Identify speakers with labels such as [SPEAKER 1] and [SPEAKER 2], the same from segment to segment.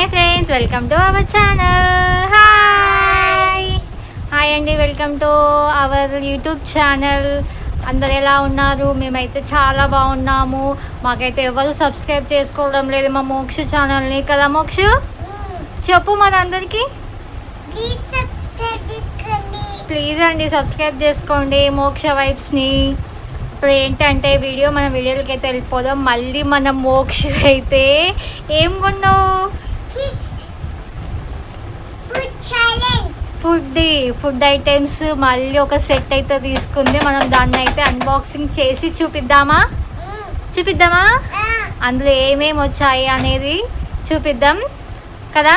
[SPEAKER 1] Hi friends, welcome to our channel. Hi అండి, welcome to our YouTube channel. అందరు ఎలా ఉన్నారు? మేమైతే చాలా బాగున్నాము. మాకైతే ఎవరు సబ్స్క్రైబ్ చేసుకోవడం లేదు మా మోక్ష ఛానల్ని కదా. మోక్ష చెప్పు మరి అందరికీ. ప్లీజ్ అండి సబ్స్క్రైబ్ చేసుకోండి మోక్ష వైబ్స్ని. ఇప్పుడు ఏంటంటే మన వీడియోలకి అయితే వెళ్ళిపోదాం. మళ్ళీ మన మోక్ష అయితే ఏం కొన్నావు? ఫుడ్ ఐటమ్స్ మళ్ళీ ఒక సెట్ అయితే తీసుకుంది. మనం దాన్ని అయితే అన్బాక్సింగ్ చేసి చూపిద్దామా? అందులో ఏమేమి వచ్చాయి అనేది చూపిద్దాం కదా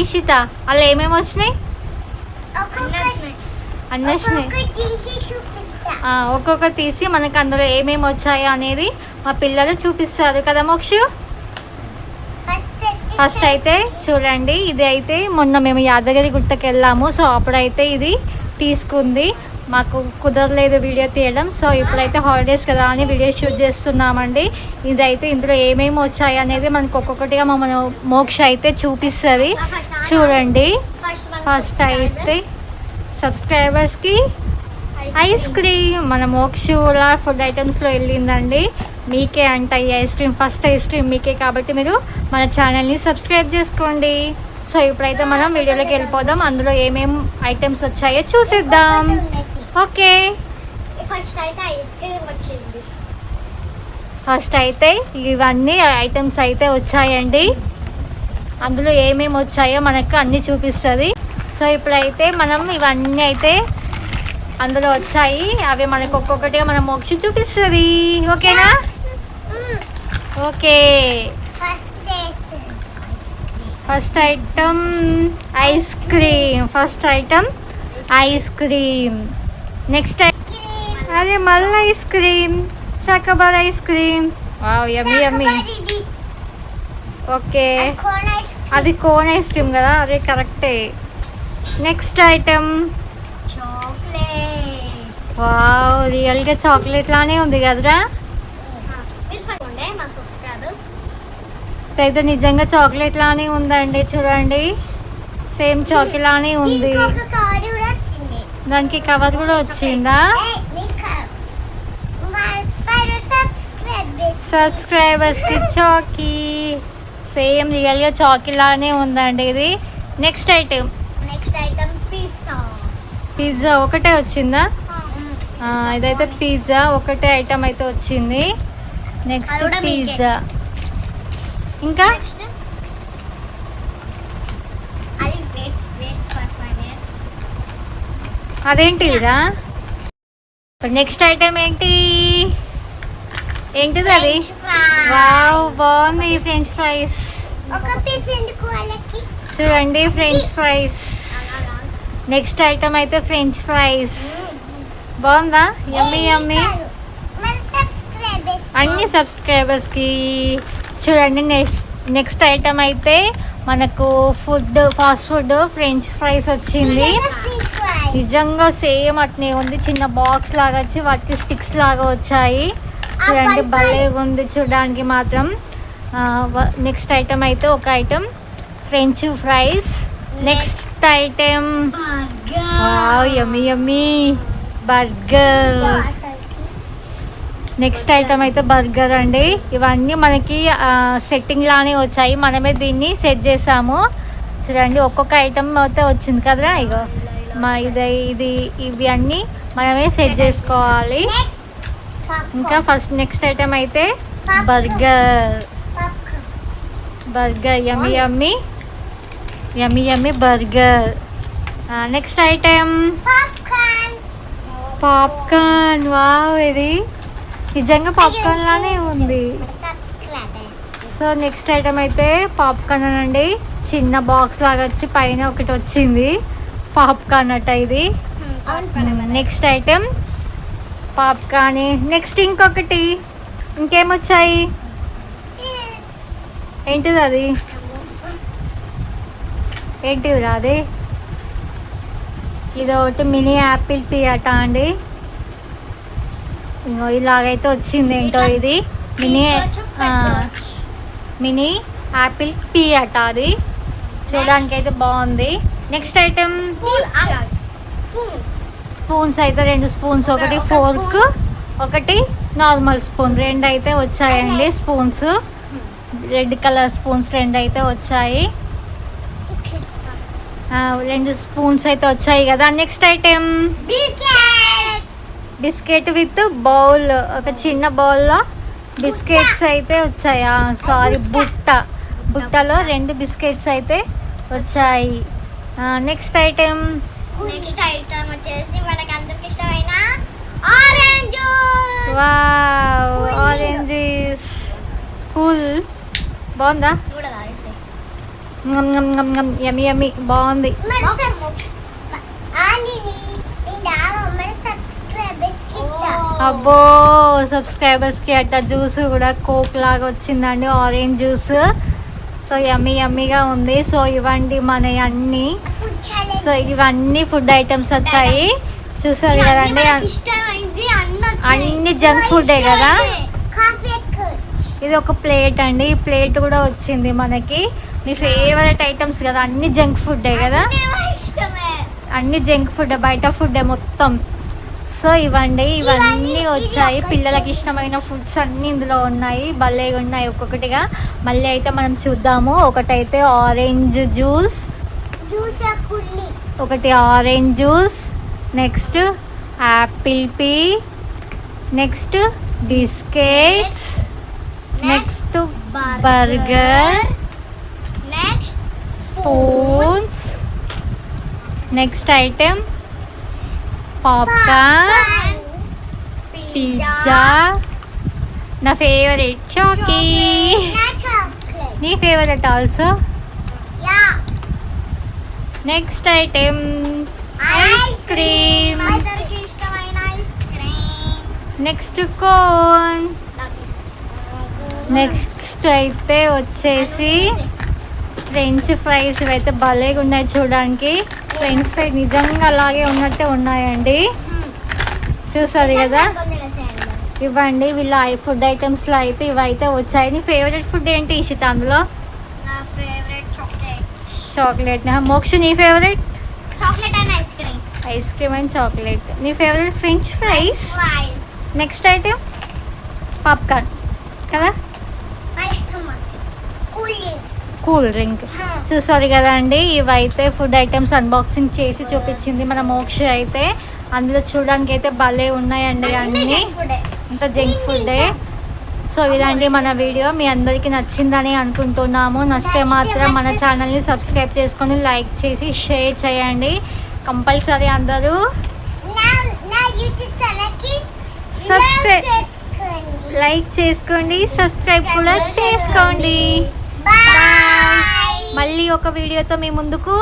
[SPEAKER 1] ఇషిత. అలా ఏమేమి వచ్చినాయి? అన్నీ వచ్చినాయి. ఒక్కొక్క తీసి మనకు అందులో ఏమేమి వచ్చాయో అనేది మా పిల్లలు చూపిస్తారు కదా మోక్ష. ఫస్ట్ అయితే చూడండి, ఇది అయితే మొన్న మేము యాదగిరి గుట్టకి వెళ్ళాము. సో అప్పుడైతే ఇది తీసుకుంది. మాకు కుదరలేదు వీడియో తీయడం. సో ఇప్పుడైతే హాలిడేస్ కదా అని వీడియో షూట్ చేస్తున్నామండి. ఇదైతే ఇందులో ఏమేమి వచ్చాయి అనేది మనకు ఒక్కొక్కటిగా మన మోక్ష అయితే చూపిస్తుంది. చూడండి, ఫస్ట్ అయితే సబ్స్క్రైబర్స్కి ఐస్ క్రీమ్. మన మోక్షలా ఫుడ్ ఐటమ్స్లో వెళ్ళిందండి. మీకే అంట ఈ ice cream, first ice cream మీకే. కాబట్టి మీరు మన ఛానల్ని సబ్స్క్రైబ్ చేసుకోండి. సో ఇప్పుడైతే మనం వీడియోలోకి వెళ్ళిపోదాం. అందులో ఏమేమి ఐటమ్స్ వచ్చాయో చూసేద్దాం. ఓకే, ఫస్ట్ అయితే ఇవన్నీ ఐటమ్స్ అయితే వచ్చాయండి. అందులో ఏమేమి వచ్చాయో మనకు అన్నీ చూపిస్తుంది. సో ఇప్పుడైతే మనం ఇవన్నీ అయితే అందులో వచ్చాయి. అవి మనకు ఒక్కొక్కటిగా మన మోక్ష చూపిస్తుంది. ఓకేనా? Okay, first item ice cream. Next అదే మళ్ళీ ఐస్ క్రీమ్, చక్కబార్ ice cream. Wow, yummy yummy. Okay, అది కోన్ ఐస్ క్రీమ్ కదా, అదే కరెక్టే. నెక్స్ట్ ఐటమ్ వావ్, రియల్గా చాక్లెట్ లానే ఉంది కదరా. అయితే నిజంగా చాక్లెట్ లానే ఉందండి. చూడండి, సేమ్ చాక్లెట్ లానే ఉంది. దానికి కవర్ కూడా వచ్చిందా? సబ్స్క్రైబర్స్కి చాకీ, సేమ్ రియల్గా చాకీ లానే ఉందండి ఇది. నెక్స్ట్ ఐటమ్ పిజ్జా ఒకటే వచ్చిందా? ఇదైతే పిజ్జా ఒకటే ఐటమ్ అయితే వచ్చింది. Next pizza. ఇంకా అదేంటిదిరా? నెక్స్ట్ ఐటమ్ ఏంటిది అది? వావ్, బాగుంది ఫ్రెంచ్ ఫ్రైస్. చూడండి ఫ్రెంచ్ ఫ్రైస్. నెక్స్ట్ ఐటమ్ అయితే ఫ్రెంచ్ ఫ్రైస్. బాగుందా? యమ్మీ యమ్మీ. అన్ని సబ్స్క్రైబర్స్కి. చూడండి, నెక్స్ట్ ఐటమ్ అయితే మనకు ఫాస్ట్ ఫుడ్ ఫ్రెంచ్ ఫ్రైస్ వచ్చింది. నిజంగా సేమ్ అట్నే ఉంది. చిన్న బాక్స్ లాగా వచ్చి వాటికి స్టిక్స్ లాగా వచ్చాయి. చూడండి, భలే ఉంది చూడడానికి మాత్రం. నెక్స్ట్ ఐటమ్ అయితే ఒక item french fries. Next item wow, yummy yummy, burger. Next item అయితే బర్గర్ అండి. ఇవన్నీ మనకి సెట్టింగ్ లానే వచ్చాయి. మనమే దీన్ని సెట్ చేసాము. చూడండి, ఒక్కొక్క ఐటమ్ అయితే వచ్చింది కదా. ఇగో ఇవి అన్నీ మనమే సెట్ చేసుకోవాలి. ఇంకా నెక్స్ట్ ఐటమ్ అయితే burger. Yummy yummy burger. Next item popcorn. Wow, ఇది నిజంగా పాప్కార్న్ లానే ఉంది. సో నెక్స్ట్ ఐటమ్ అయితే పాప్కార్న్ అనండి. చిన్న బాక్స్ లాగా వచ్చి పైన ఒకటి వచ్చింది పాప్కార్న్ అట ఇది. Next item popcorn. నెక్స్ట్ ఇంకేమొచ్చాయి? ఏంటిది అది? ఏంటిది రాదే? ఇది ఒకటి మినీ యాపిల్ పీ అట అండి. ఇంకో ఇలాగైతే వచ్చింది. ఏంటో ఇది మినీ యాపిల్ పీ అట అది. చూడడానికి అయితే బాగుంది. నెక్స్ట్ ఐటమ్ స్పూన్స్ అయితే 2 స్పూన్స్, ఒకటి ఫోర్క్, ఒకటి నార్మల్ స్పూన్, 2 అయితే వచ్చాయండి. స్పూన్స్ రెడ్ కలర్ స్పూన్స్ 2 అయితే వచ్చాయి. 2 స్పూన్స్ అయితే వచ్చాయి కదా. Next item biscuit with bowl, ఒక చిన్న బౌల్లో బిస్కెట్స్ అయితే వచ్చాయా, సారీ బుట్టలో 2 బిస్కెట్స్ అయితే వచ్చాయి. నెక్స్ట్ ఐటమ్
[SPEAKER 2] వచ్చేసి మనకి అందరికి ఇష్టమైన orange juice.
[SPEAKER 1] Wow, oranges cool. బాగుందా? యమ్మి యమ్మి, బాగుంది. అబ్బో, సబ్స్క్రైబర్స్కి అట్ట జ్యూస్ కూడా కోక్ లాగా వచ్చిందండి, ఆరెంజ్ జ్యూస్. సో యమ్మీ యమ్మీగా ఉంది. సో ఇవ్వండి మన అన్నీ. సో ఇవన్నీ ఫుడ్ ఐటమ్స్ వచ్చాయి, చూసారు కదండి. అన్ని జంక్ ఫుడ్డే కదా. ఇది ఒక ప్లేట్ అండి, ఈ ప్లేట్ కూడా వచ్చింది మనకి. మీ ఫేవరెట్ ఐటమ్స్ కదా, అన్ని జంక్ ఫుడ్డే కదా, అన్ని జంక్ ఫుడ్, బయట ఫుడ్డే మొత్తం. సో ఇవ్వండి, ఇవన్నీ వచ్చాయి. పిల్లలకి ఇష్టమైన ఫుడ్స్ అన్నీ ఇందులో ఉన్నాయి, భలేగా ఉన్నాయి ఒక్కొక్కటిగా. మళ్ళీ అయితే మనం చూద్దాము. ఒకటైతే ఆరెంజ్ జ్యూస్, ఒకటి orange juice, next Apple P, next biscuits, next burger,
[SPEAKER 2] next
[SPEAKER 1] spoons, next item popcorn, pizza, నా ఫేవరెట్ చాకీ, నీ favourite also. Next item ice cream, next cone. Next అయితే వచ్చేసి ఫ్రెంచ్ ఫ్రైస్. ఇవైతే భలేగా ఉన్నాయి చూడడానికి. ఫ్రెంచ్ ఫ్రై నిజంగా అలాగే ఉన్నట్టే ఉన్నాయండి, చూసారు కదా. ఇవ్వండి, వీళ్ళ ఫుడ్ ఐటమ్స్లో అయితే ఇవైతే వచ్చాయి. నీ ఫేవరెట్ ఫుడ్ ఏంటి ఇషిత అందులో? చాక్లెట్. మోక్ష నీ favourite? Ice cream and chocolate. నీ favourite french fries. Next item popcorn కదా, కూల్ డ్రింక్. చూసారు కదా అండి, ఇవైతే ఫుడ్ ఐటమ్స్ అన్బాక్సింగ్ చేసి చూపించింది మన మోక్ష అయితే. అందులో చూడడానికి అయితే భలే ఉన్నాయండి అన్నీ, అంత జంక్ ఫుడ్డే. సో ఇలాంటి మన వీడియో మీ అందరికీ నచ్చిందని అనుకుంటున్నాము. నచ్చితే మాత్రం మన ఛానల్ని సబ్స్క్రైబ్ చేసుకొని లైక్ చేసి షేర్ చేయండి కంపల్సరీ. అందరూ సబ్స్క్రైబ్, లైక్ చేసుకోండి, సబ్స్క్రైబ్ కూడా చేసుకోండి. మళ్ళీ ఒక వీడియోతో మీ ముందుకు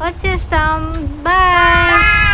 [SPEAKER 1] వచ్చేస్తాం. బాయ్.